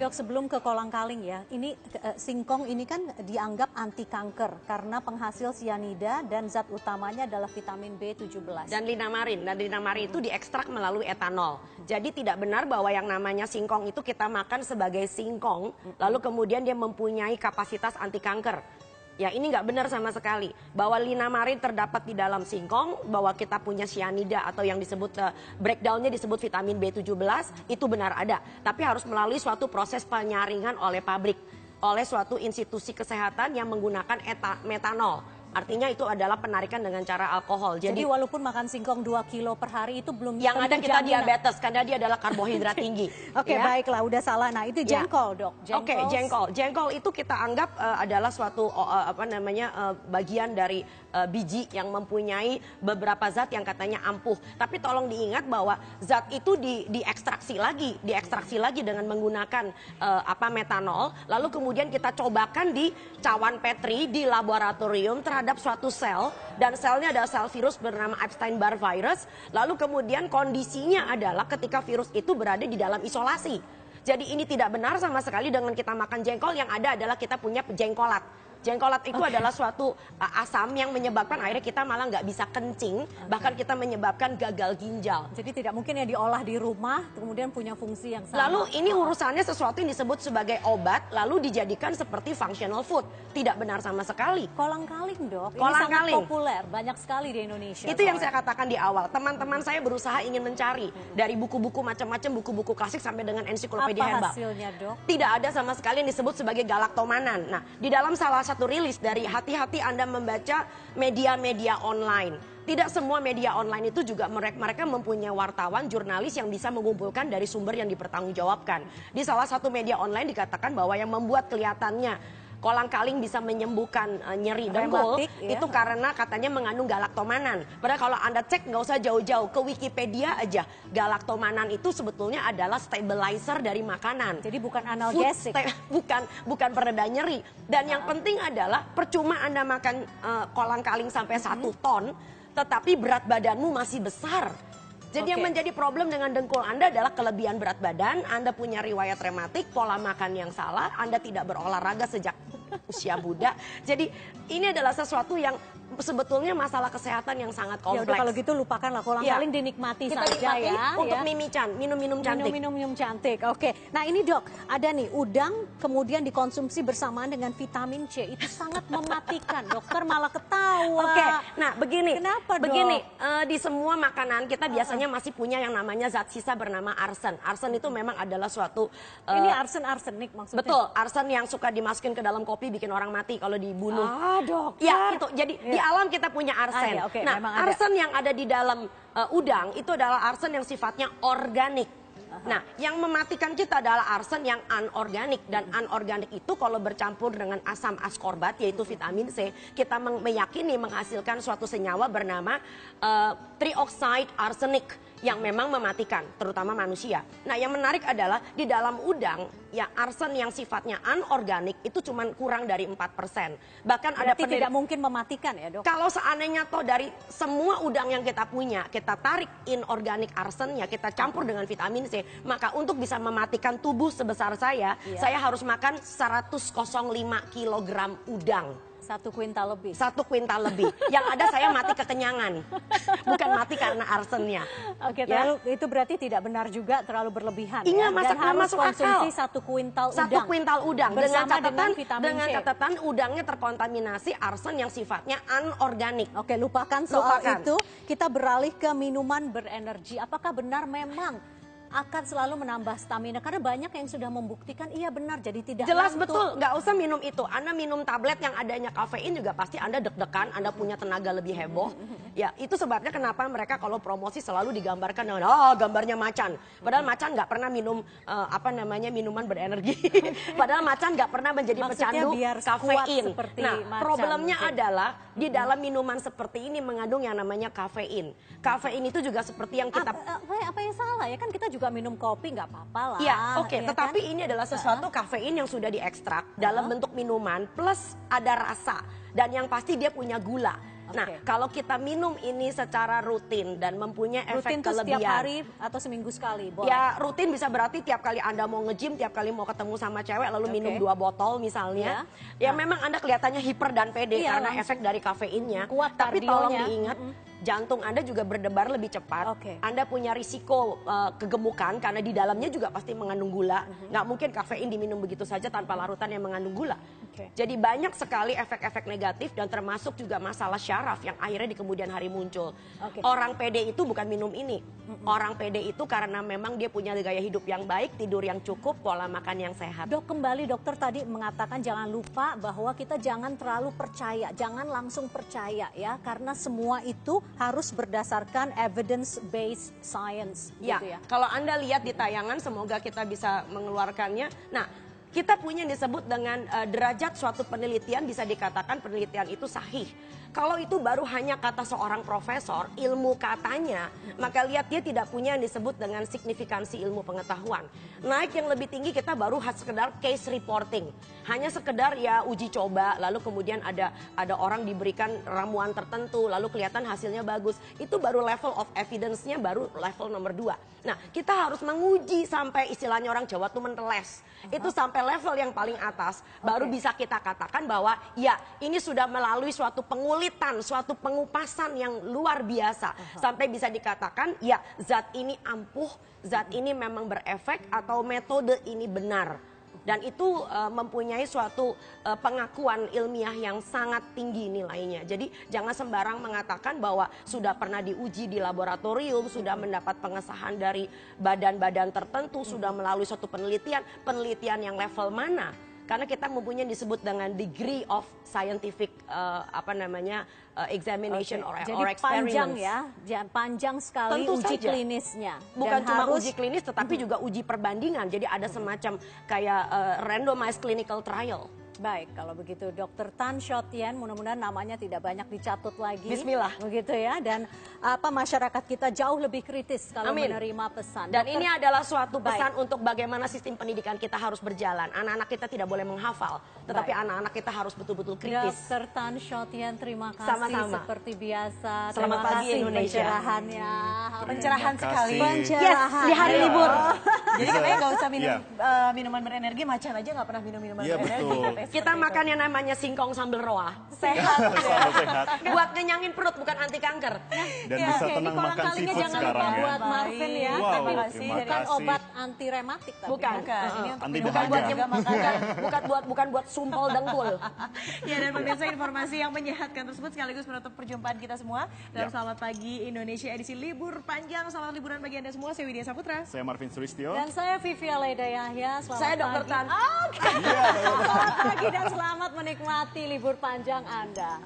Dok, sebelum ke kolang-kaling ya, ini singkong ini kan dianggap anti kanker karena penghasil sianida dan zat utamanya adalah vitamin B17. Dan linamarin itu diekstrak melalui etanol. Jadi tidak benar bahwa yang namanya singkong itu kita makan sebagai singkong, lalu kemudian dia mempunyai kapasitas anti kanker. Ya, ini nggak benar sama sekali. Bahwa linamarin terdapat di dalam singkong, bahwa kita punya cyanida atau yang disebut breakdownnya disebut vitamin B17, itu benar ada. Tapi harus melalui suatu proses penyaringan oleh pabrik, oleh suatu institusi kesehatan yang menggunakan metanol. Artinya itu adalah penarikan dengan cara alkohol. Jadi walaupun makan singkong 2 kilo per hari itu belum yang ada kita diabetes karena dia adalah karbohidrat tinggi. Oke, ya? Baiklah, udah salah. Nah, itu jengkol, Dok. Oke, jengkol. Jengkol itu kita anggap adalah suatu bagian dari biji yang mempunyai beberapa zat yang katanya ampuh. Tapi tolong diingat bahwa zat itu diekstraksi lagi dengan menggunakan metanol. Lalu kemudian kita cobakan di cawan Petri di laboratorium terhadap suatu sel, dan selnya adalah sel virus bernama Epstein-Barr virus. Lalu kemudian kondisinya adalah ketika virus itu berada di dalam isolasi. Jadi ini tidak benar sama sekali dengan kita makan jengkol. Yang ada adalah kita punya jengkolat. Jengkolat itu adalah suatu asam yang menyebabkan akhirnya kita malah nggak bisa kencing, bahkan kita menyebabkan gagal ginjal. Jadi tidak mungkin ya diolah di rumah, kemudian punya fungsi yang sama. Lalu ini urusannya sesuatu yang disebut sebagai obat, lalu dijadikan seperti functional food. Tidak benar sama sekali. Kolang-kaling, Dok. Ini Kolang-kaling sangat populer, banyak sekali di Indonesia. Itu yang saya katakan di awal. Teman-teman saya berusaha ingin mencari dari buku-buku macam-macam, buku-buku klasik sampai dengan ensiklopedia herbal. Apa hasilnya, Dok? Tidak ada sama sekali yang disebut sebagai galaktomanan. Nah, di dalam salah satu rilis dari hati-hati Anda membaca media-media online. Tidak semua media online itu juga mereka mempunyai wartawan, jurnalis yang bisa mengumpulkan dari sumber yang dipertanggungjawabkan. Di salah satu media online dikatakan bahwa yang membuat kelihatannya kolang-kaling bisa menyembuhkan nyeri dengkul, itu karena katanya mengandung galaktomanan. Padahal kalau Anda cek nggak usah jauh-jauh, ke Wikipedia aja, galaktomanan itu sebetulnya adalah stabilizer dari makanan. Jadi bukan analgesik. Bukan pereda nyeri. Dan yang penting adalah percuma Anda makan kolang-kaling sampai 1 ton, tetapi berat badanmu masih besar. Jadi yang menjadi problem dengan dengkul Anda adalah kelebihan berat badan, Anda punya riwayat rematik, pola makan yang salah, Anda tidak berolahraga sejak usia muda. Jadi ini adalah sesuatu yang sebetulnya masalah kesehatan yang sangat kompleks. Ya udah, kalau gitu lupakanlah kolang-kaling, dinikmati kita saja nikmati ya. Untuk mimican, minum-minum cantik. Minum-minum cantik. Oke. Nah, ini Dok, ada nih udang kemudian dikonsumsi bersamaan dengan vitamin C. Itu sangat mematikan. Dokter malah ketawa. Oke. Nah, begini. Kenapa, Dok? Begini, di semua makanan kita biasanya masih punya yang namanya zat sisa bernama arsen. Arsen itu memang adalah suatu ini arsenik maksudnya. Betul, arsen yang suka dimasukin ke dalam kopi bikin orang mati kalau dibunuh. Dok. Ya, itu. Jadi di alam kita punya arsen. Nah, arsen yang ada di dalam udang itu adalah arsen yang sifatnya organik. Nah, yang mematikan kita adalah arsen yang anorganik. Dan anorganik itu kalau bercampur dengan asam askorbat, yaitu vitamin C, kita meyakini menghasilkan suatu senyawa bernama trioxide arsenic yang memang mematikan, terutama manusia. Nah, yang menarik adalah di dalam udang, ya arsen yang sifatnya anorganik itu cuma kurang dari 4%. Bahkan berarti tidak mungkin mematikan ya, Dok? Kalau seandainya toh dari semua udang yang kita punya, kita tarik inorganik arsennya, kita campur dengan vitamin C, maka untuk bisa mematikan tubuh sebesar saya harus makan 105 kilogram udang. 1 kuintal lebih. 1 kuintal lebih. Yang ada saya mati kekenyangan. Bukan mati karena arsennya. Oke, ya? Itu berarti tidak benar juga, terlalu berlebihan. Iya, ya? Dan harus masuk konsumsi akal. 1 kuintal udang. 1 kuintal udang. Dengan catatan udangnya terkontaminasi arsen yang sifatnya anorganik. Oke, lupakan soal itu. Kita beralih ke minuman berenergi. Apakah benar memang akan selalu menambah stamina? Karena banyak yang sudah membuktikan iya benar, jadi tidak jelas ngantuk. Betul, nggak usah minum itu. Anda minum tablet yang adanya kafein juga pasti Anda deg-degan, Anda punya tenaga lebih heboh. Ya, itu sebabnya kenapa mereka kalau promosi selalu digambarkan dengan gambarnya macan. Padahal macan nggak pernah minum minuman berenergi. Padahal macan nggak pernah menjadi pecandu kafein. Nah, problemnya adalah di dalam minuman seperti ini mengandung yang namanya kafein. Kafein itu juga seperti yang kita apa yang salah ya, kan kita juga minum kopi, nggak apa-apa lah. Ya, oke. Tetapi kan? Ini adalah sesuatu kafein yang sudah diekstrak dalam bentuk minuman plus ada rasa dan yang pasti dia punya gula. Nah, kalau kita minum ini secara rutin dan mempunyai efek Rutin tuh kelebihan. setiap hari atau seminggu sekali? Boleh? Ya rutin bisa berarti tiap kali Anda mau nge-gym, tiap kali mau ketemu sama cewek lalu minum 2 botol misalnya. Ya memang Anda kelihatannya hiper dan pede karena efek dari kafeinnya. Kuat Tapi tolong kardionya. diingat, jantung Anda juga berdebar lebih cepat. Anda punya risiko kegemukan karena di dalamnya juga pasti mengandung gula. Nggak mungkin kafein diminum begitu saja tanpa larutan yang mengandung gula. Jadi banyak sekali efek-efek negatif dan termasuk juga masalah syaraf yang akhirnya di kemudian hari muncul. Orang pede itu bukan minum ini. Orang pede itu karena memang dia punya gaya hidup yang baik, tidur yang cukup, pola makan yang sehat. Dok, kembali dokter tadi mengatakan jangan lupa bahwa kita jangan terlalu percaya, jangan langsung percaya ya, karena semua itu harus berdasarkan evidence based science. Ya, gitu ya. kalau Anda lihat di tayangan, semoga kita bisa mengeluarkannya. Nah, kita punya yang disebut dengan derajat suatu penelitian, bisa dikatakan penelitian itu sahih. Kalau itu baru hanya kata seorang profesor, ilmu katanya, maka lihat dia tidak punya yang disebut dengan signifikansi ilmu pengetahuan. Naik yang lebih tinggi kita baru sekedar case reporting. Hanya sekedar ya uji coba, lalu kemudian ada orang diberikan ramuan tertentu, lalu kelihatan hasilnya bagus. Itu baru level of evidence-nya baru level nomor 2. Nah, kita harus menguji sampai istilahnya orang Jawa tuh menteles. Itu sampai level yang paling atas, baru bisa kita katakan bahwa ya ini sudah melalui suatu pengulitan, suatu pengupasan yang luar biasa. Sampai bisa dikatakan ya zat ini ampuh, zat ini memang berefek atau metode ini benar. Dan itu mempunyai suatu pengakuan ilmiah yang sangat tinggi nilainya. Jadi jangan sembarang mengatakan bahwa sudah pernah diuji di laboratorium, sudah mendapat pengesahan dari badan-badan tertentu, sudah melalui suatu penelitian yang level mana. Karena kita mempunyai disebut dengan degree of scientific examination or experiments. Panjang ya, panjang sekali Tentu uji saja. klinisnya. Bukan Dan cuma harus, uji klinis tetapi juga uji perbandingan. Jadi ada semacam kayak randomized clinical trial. Baik, kalau begitu Dr. Tan Shotian, mudah-mudahan namanya tidak banyak dicatut lagi. Bismillah. Begitu ya, dan masyarakat kita jauh lebih kritis kalau menerima pesan. Dan ini adalah suatu pesan untuk bagaimana sistem pendidikan kita harus berjalan. Anak-anak kita tidak boleh menghafal, tetapi anak-anak kita harus betul-betul kritis. Dr. Tan Shotian, terima kasih. Sama-sama. Seperti biasa. Selamat pagi Indonesia. Pencerahannya. Pencerahan sekali. Pencerahan. Yes, di hari libur. Jadi katanya nggak usah minum minuman berenergi, macan aja nggak pernah minum minuman berenergi. Betul. Kita makan yang namanya singkong sambal roa. Sehat. Sambal sehat. Buat ngenyangin perut, bukan anti kanker. Dan bisa tenang makan seafood jangan sekarang lupa ya. buat Marvin ya. Wow, Tapi terima bukan kasih. obat anti rematik tapi. Bukan. Ini untuk Anti minuman dahaga. juga makanan. bukan buat sumpel dengkul. Ya, dan pemirsa, informasi yang menyehatkan tersebut sekaligus menutup perjumpaan kita semua. Dan selamat pagi Indonesia edisi libur panjang. Selamat liburan bagi Anda semua. Saya Widya Saputra. Saya Marvin Sulistyo. Dan saya Vivi Aleda Yahya. Selamat Saya Dr. pagi. Tan. Selamat pagi dan selamat menikmati libur panjang Anda.